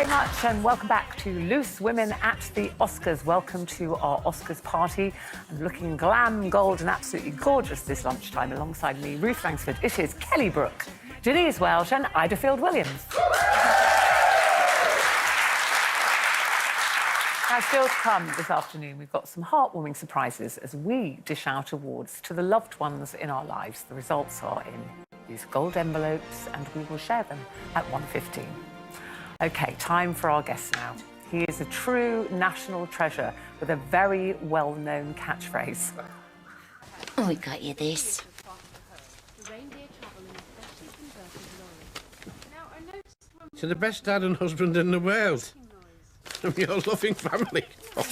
very much and welcome back to Loose Women at the Oscars. Welcome to our Oscars party. I'm looking glam, gold and absolutely gorgeous this lunchtime. Alongside me, Ruth Rangsford, it is Kelly Brook, Denise Welsh and Ida Field-Williams. Now, still to come this afternoon, we've got some heartwarming surprises as we dish out awards to the loved ones in our lives. The results are in these gold envelopes and we will share them at 1:15. OK, time for our guest now. He is a true national treasure with a very well-known catchphrase. Oh, we got you this. To the best dad and husband in the world. And your loving family. Oh,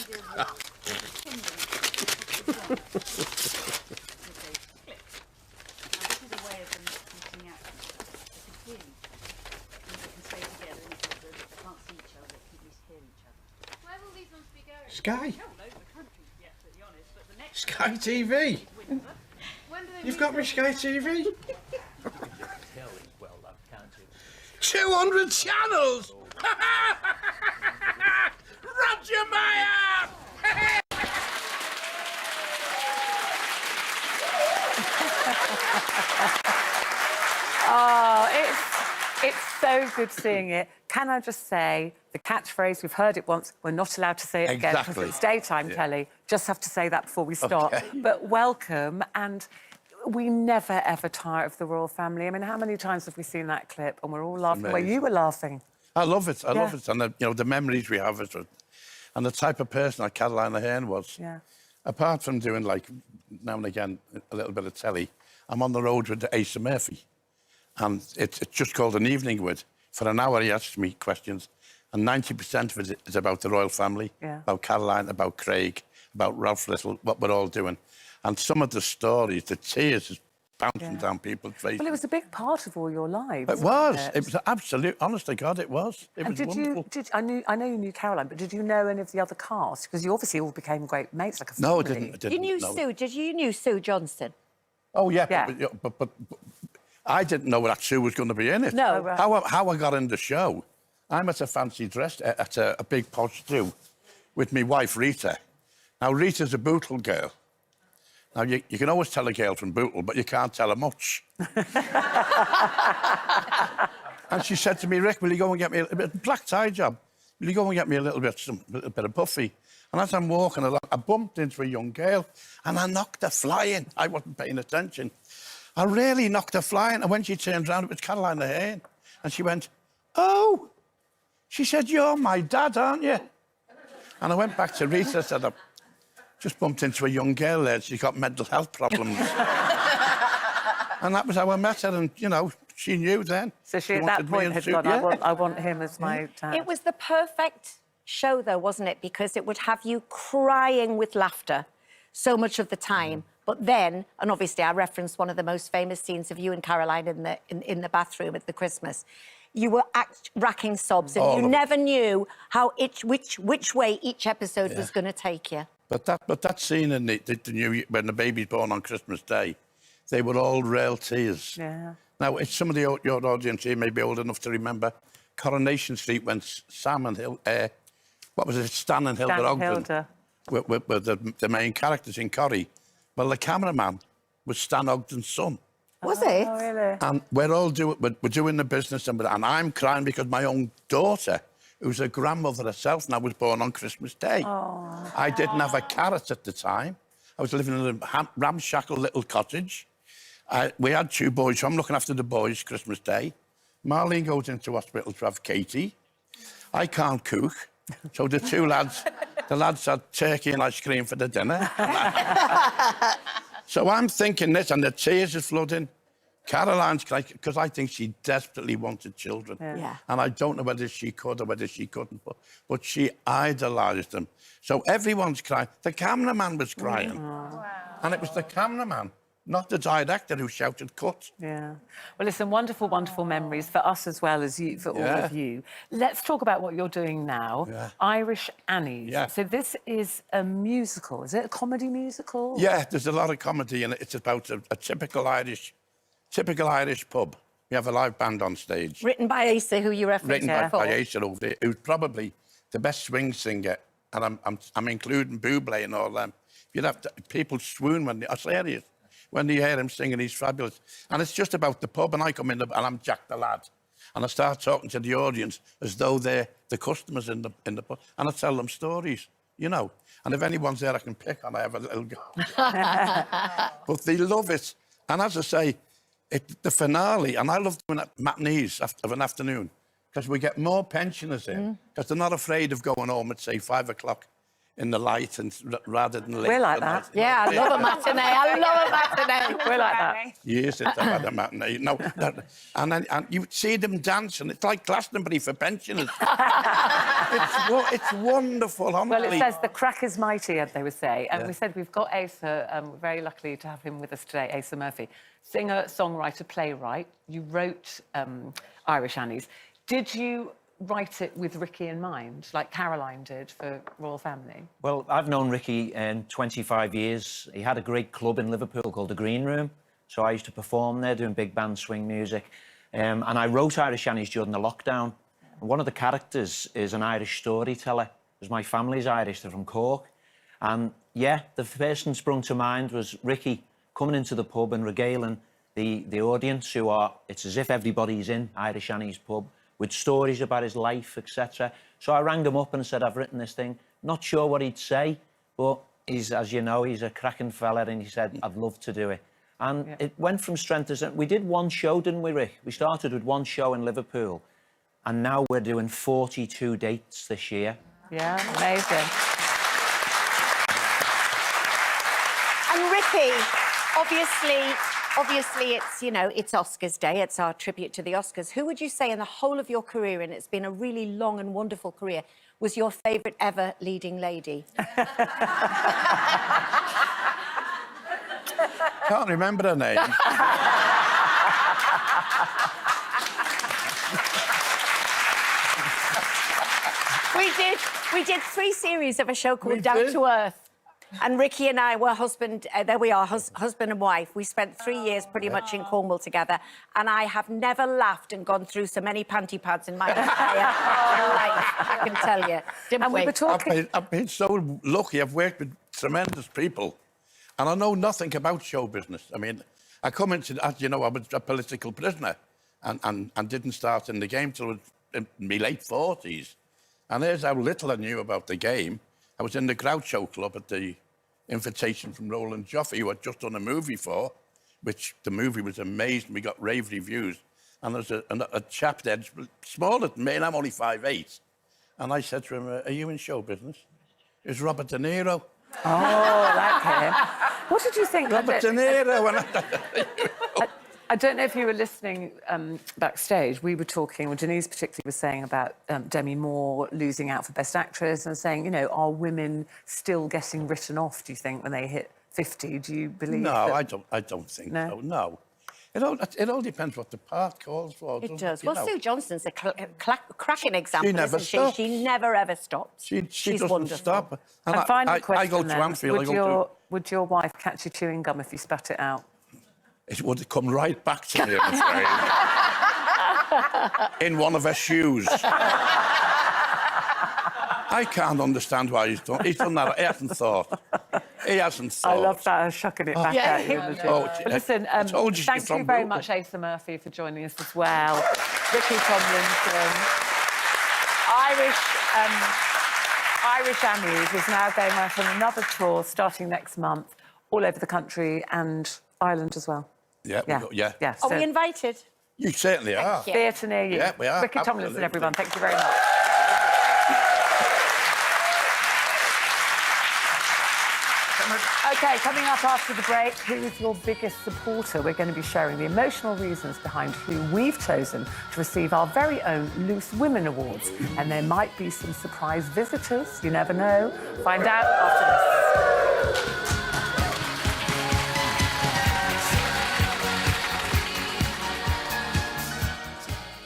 Sky. Sky TV. You've got me Sky TV. 200 channels. Roger Meyer. Oh, it's so good seeing it. Can I just say, the catchphrase, we've heard it once, we're not allowed to say it again because it's daytime, Kelly. Just have to say that before we start. Okay. But welcome, and we never, ever tire of the royal family. I mean, how many times have we seen that clip and we're all laughing? Well, you were laughing. I love it. I love it. And, the memories we have of it. And the type of person that Caroline Aherne was. Yeah. Apart from doing, like, now and again, a little bit of telly, I'm on the road with Asa Murphy. And it's just called An Evening With. For an hour, he asks me questions. And 90% of it is about the royal family, about Caroline, about Craig, about Ralph Little, what we're all doing. And some of the stories, the tears is bouncing down people's faces. Well, it was a big part of all your lives. It was. It was absolute. Honest to God, it was. It was wonderful. I know you knew Caroline, but did you know any of the other cast? Because you obviously all became great mates, like a family. No, I didn't. You knew Sue. Did you knew Sue Johnston? Oh yeah. But I didn't know that Sue was going to be in it. No. Right. How I got in the show, I'm at a fancy dress at a big posh do with my wife Rita. Now Rita's a Bootle girl. Now you can always tell a girl from Bootle, but you can't tell her much. And she said to me, Rick, will you go and get me a black tie job? Will you go and get me a little bit of puffy? And as I'm walking along, I bumped into a young girl and I knocked her flying. I wasn't paying attention. I really knocked her flying. And when she turned around, it was Caroline Aherne. And she went, oh. She said, you're my dad, aren't you? And I went back to Rita and said, I just bumped into a young girl there. She's got mental health problems. And that was how I met her. And, she knew then. So she at that point had gone, I want him as my dad. It was the perfect show, though, wasn't it? Because it would have you crying with laughter so much of the time. But then, and obviously I referenced one of the most famous scenes of you and Caroline in the bathroom at the Christmas. You were racking sobs and you never knew how which way each episode was going to take you. But that scene in the new when the baby's born on Christmas Day, they were all real tears. Yeah. Now, it's some of your audience here may be old enough to remember Coronation Street when Sam and Stan and Hilda Ogden were the main characters in Corrie. Well, the cameraman was Stan Ogden's son. Was it? Oh, really? And we're all doing the business, and I'm crying because my own daughter, who's a grandmother herself, now was born on Christmas Day. Oh. I didn't have a carrot at the time. I was living in a ramshackle little cottage. We had 2 boys, so I'm looking after the boys Christmas Day. Marlene goes into hospital to have Katie. I can't cook, so the 2 lads, the lads had turkey and ice cream for the dinner. So I'm thinking this, and the tears are flooding. Caroline's crying, because I think she desperately wanted children. Yeah. And I don't know whether she could or whether she couldn't, but she idolised them. So everyone's crying. The cameraman was crying. Wow. And it was the cameraman, not the director, who shouted, cut. Yeah. Well, listen, wonderful, wonderful memories for us as well as you, for all of you. Let's talk about what you're doing now. Yeah. Irish Annies. Yeah. So this is a musical. Is it a comedy musical? Yeah, there's a lot of comedy in it. It's about a typical Irish pub. We have a live band on stage. Written by Asa, who you referenced Written by before. Asa over there, who's probably the best swing singer, and I'm including Bublé and all them. You'd have to, people swoon when I'm serious. When they hear him singing, he's fabulous. And it's just about the pub, and I come in and I'm Jack the Lad. And I start talking to the audience as though they're the customers in the pub. And I tell them stories, you know. And if anyone's there I can pick on, I have a little go. But they love it. And as I say, the finale, and I love doing matinees of an afternoon, because we get more pensioners in, because they're not afraid of going home at, say, 5 o'clock in the light, and rather than late. We're like that. Yeah, I love a matinee. I love a matinee. We're like that. Years since I've had a matinee. No, and you see them dancing. It's like Glastonbury for pensioners. it's wonderful, honestly. Well, it says the crack is mighty, as they would say. And we said we've got Asa, we're very lucky to have him with us today, Asa Murphy. Singer, songwriter, playwright. You wrote Irish Annies. Did you write it with Ricky in mind, like Caroline did for Royal Family? Well, I've known Ricky 25 years. He had a great club in Liverpool called the Green Room. So I used to perform there doing big band swing music. And I wrote Irish Annies during the lockdown. And one of the characters is an Irish storyteller, because my family's Irish, they're from Cork. And yeah, the person sprung to mind was Ricky coming into the pub and regaling the audience, who are, it's as if everybody's in Irish Annie's pub, with stories about his life, etc. So I rang him up and said, I've written this thing. Not sure what he'd say, but he's, as you know, he's a cracking fella, and he said, I'd love to do it. And it went from strength to strength. We did one show, didn't we, Rick? We started with one show in Liverpool, and now we're doing 42 dates this year. Yeah, amazing. And Ricky, obviously, it's, you know, it's Oscars Day. It's our tribute to the Oscars. Who would you say in the whole of your career, and it's been a really long and wonderful career, was your favourite ever leading lady? Can't remember her name. We did 3 series of a show called Down to Earth. And Ricky and I were husband and wife. We spent 3 years pretty much in Cornwall together, and I have never laughed and gone through so many panty pads in my entire life, I can tell you. And we were talking... I've been so lucky. I've worked with tremendous people, and I know nothing about show business. I mean, I come into, as you know, I was a political prisoner and didn't start in the game till in my late 40s. And there's how little I knew about the game. I was in the Groucho Club at the invitation from Roland Joffe, who I'd just done a movie for, which the movie was amazing. We got rave reviews. And there's a chap there, smaller than me, and I'm only 5'8". And I said to him, are you in show business? It's Robert De Niro. Oh, I like him. What did you think? Robert De Niro. I don't know if you were listening backstage. We were talking, or Denise particularly was saying about Demi Moore losing out for Best Actress, and saying, you know, are women still getting written off, do you think, when they hit 50? Do you believe No, that... I don't think so, no. It all depends what the part calls for. It does. Well, know. Sue Johnston's a cracking example, never isn't she? stops. She never, ever stops. She She's doesn't wonderful. stop. And final question, I go to then. Anfield. Would your wife catch you chewing gum if you spat it out? It would come right back to me, I'm afraid. In one of her shoes. I can't understand why he's done that. He hasn't thought. He hasn't thought. I love that, her shucking it back at you. Listen, thank you very much, Asa Murphy, for joining us as well. Ricky Tomlinson. Irish Annies is now going out on another tour starting next month, all over the country and Ireland as well. Yeah. Are we invited? You certainly are. Theatre near you. Yeah, we are. Ricky Tomlinson, everyone. Thank you very much. OK, coming up after the break, who is your biggest supporter? We're going to be sharing the emotional reasons behind who we've chosen to receive our very own Loose Women Awards. And there might be some surprise visitors. You never know. Find out after this.